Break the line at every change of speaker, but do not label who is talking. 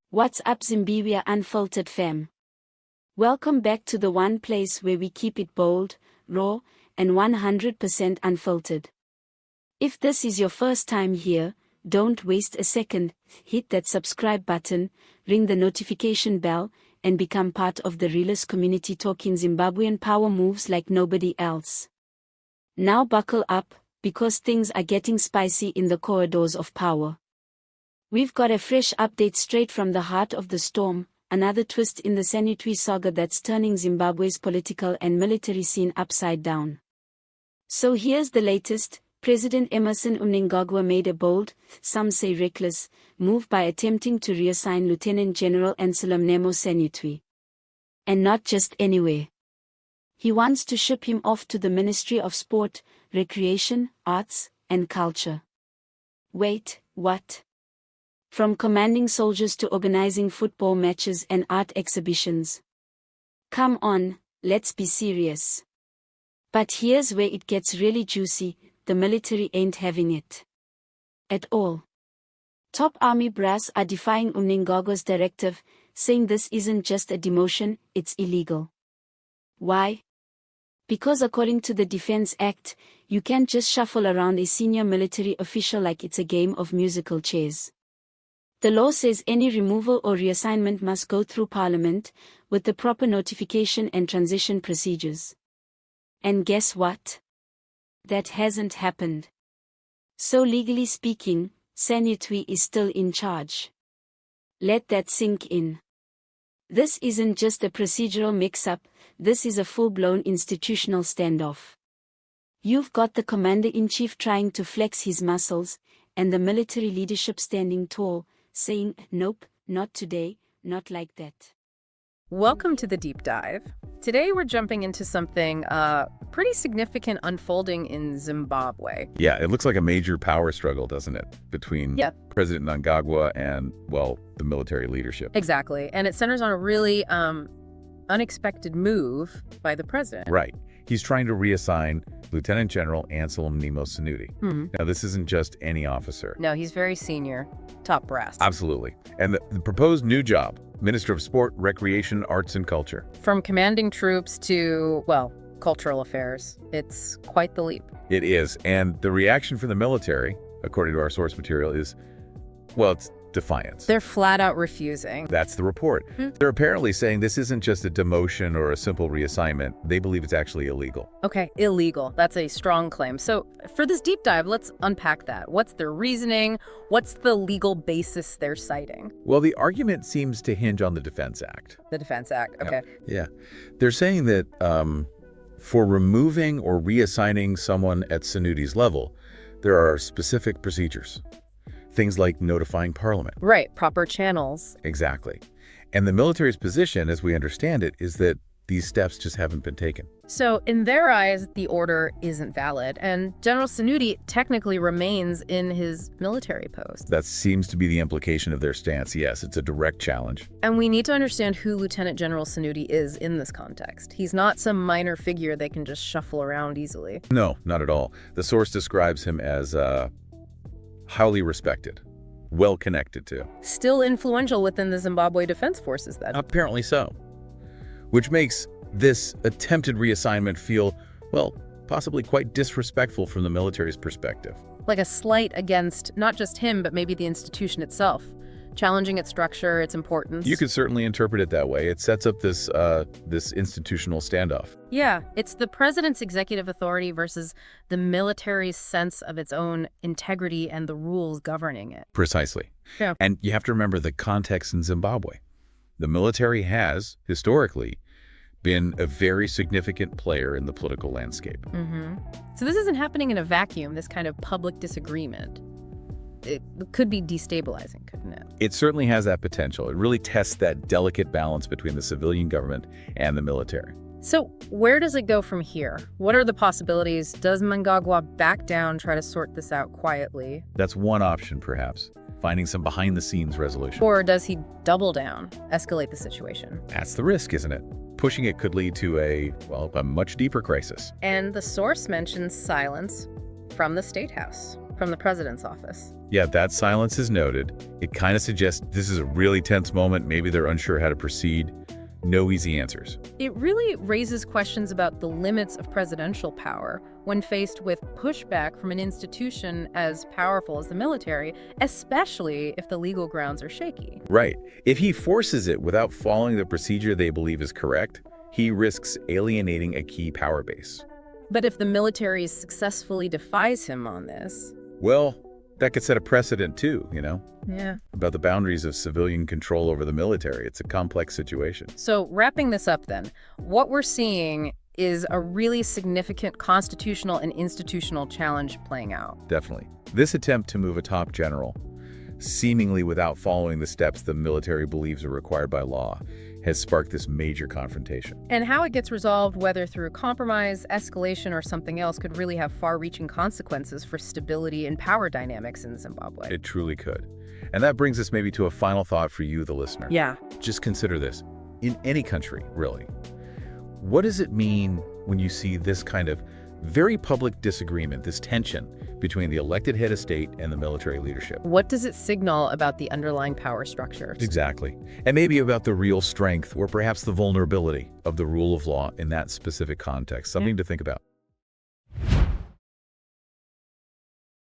What's up, Zimbabwe Unfiltered fam? Welcome back to the one place where we keep it bold, raw, and 100% unfiltered. If this is your first time here, don't waste a second, hit that subscribe button, ring the notification bell, and become part of the realest community talking Zimbabwean power moves like nobody else. Now buckle up, because things are getting spicy in the corridors of power. We've got a fresh update straight from the heart of the storm, another twist in the Senutwi saga that's turning Zimbabwe's political and military scene upside down. So here's the latest. President Emmerson Mnangagwa made a bold, some say reckless, move by attempting to reassign Lieutenant General Anselm Nemo Senutwi. And not just anywhere. He wants to ship him off to the Ministry of Sport, Recreation, Arts, and Culture. Wait, what? From commanding soldiers to organizing football matches and art exhibitions. Come on, let's be serious. But here's where it gets really juicy. The military ain't having it. At all. Top army brass are defying Mnangagwa's directive, saying this isn't just a demotion, it's illegal. Why? Because according to the Defense Act, you can't just shuffle around a senior military official like it's a game of musical chairs. The law says any removal or reassignment must go through Parliament, with the proper notification and transition procedures. And guess what? That hasn't happened. So legally speaking, Senutwi is still in charge. Let that sink in. This isn't just a procedural mix-up, this is a full-blown institutional standoff. You've got the commander-in-chief trying to flex his muscles, and the military leadership standing tall, saying, nope, not today, not like that.
Welcome to the deep dive. Today we're jumping into something pretty significant unfolding in Zimbabwe.
Yeah, it looks like a major power struggle, doesn't it? Between President Mnangagwa and, well, the military leadership.
Exactly. And it centers on a really unexpected move by the president.
Right. He's trying to reassign Lieutenant General Anselm Nemo Senutwi. Now, this isn't just any officer.
No, he's very senior, top brass.
Absolutely. And the proposed new job, Minister of Sport, Recreation, Arts, and Culture.
From commanding troops to, well, cultural affairs. It's quite the leap.
It is. And the reaction from the military, according to our source material, is, well, it's defiance.
They're flat out refusing.
That's the report. They're apparently saying this isn't just a demotion or a simple reassignment. They believe it's actually illegal.
Okay, illegal. That's a strong claim. So for this deep dive, let's unpack that. What's their reasoning? What's the legal basis they're citing?
Well, the argument seems to hinge on the Defense Act.
The Defense Act, okay.
Yeah. They're saying that for removing or reassigning someone at Senutwi's level, there are specific procedures. Things like notifying Parliament.
Right, proper channels.
Exactly. And the military's position, as we understand it, is that these steps just haven't been taken.
So in their eyes, the order isn't valid, and General Senutwi technically remains in his military post.
That seems to be the implication of their stance, yes. It's a direct challenge.
And we need to understand who Lieutenant General Senutwi is in this context. He's not some minor figure they can just shuffle around easily.
No, not at all. The source describes him as highly respected, well connected to.
Still influential within the Zimbabwe Defense Forces, then.
Apparently so. Which makes this attempted reassignment feel, well, possibly quite disrespectful from the military's perspective.
Like a slight against not just him, but maybe the institution itself. Challenging its structure, its importance.
You could certainly interpret it that way. It sets up this institutional standoff.
Yeah, it's the president's executive authority versus the military's sense of its own integrity and the rules governing it.
Precisely.
Yeah.
And you have to remember the context in Zimbabwe. The military has, historically, been a very significant player in the political landscape.
So this isn't happening in a vacuum, this kind of public disagreement. It could be destabilizing, couldn't it?
It certainly has that potential. It really tests that delicate balance between the civilian government and the military.
So where does it go from here? What are the possibilities? Does Mnangagwa back down, try to sort this out quietly?
That's one option, perhaps. Finding some behind-the-scenes resolution.
Or does he double down, escalate the situation?
That's the risk, isn't it? pushing it could lead to a much deeper crisis.
And the source mentions silence from the State House, from the president's office.
Yeah, that silence is noted. It kind of suggests this is a really tense moment. Maybe they're unsure how to proceed. No easy answers.
It really raises questions about the limits of presidential power when faced with pushback from an institution as powerful as the military, especially if the legal grounds are shaky.
Right. If he forces it without following the procedure they believe is correct, he risks alienating a key power base.
But if the military successfully defies him on this...
Well, that could set a precedent too,
Yeah.
about the boundaries of civilian control over the military. It's a complex situation.
So wrapping this up then, what we're seeing is a really significant constitutional and institutional challenge playing out.
Definitely. This attempt to move a top general, seemingly without following the steps the military believes are required by law, has sparked this major confrontation.
And how it gets resolved, whether through compromise, escalation, or something else, could really have far-reaching consequences for stability and power dynamics in Zimbabwe.
It truly could. And that brings us maybe to a final thought for you, the listener.
Yeah.
Just consider this. In any country, really, what does it mean when you see this kind of very public disagreement, this tension between the elected head of state and the military leadership?
What does it signal about the underlying power structures?
Exactly. And maybe about the real strength or perhaps the vulnerability of the rule of law in that specific context. Something to think about.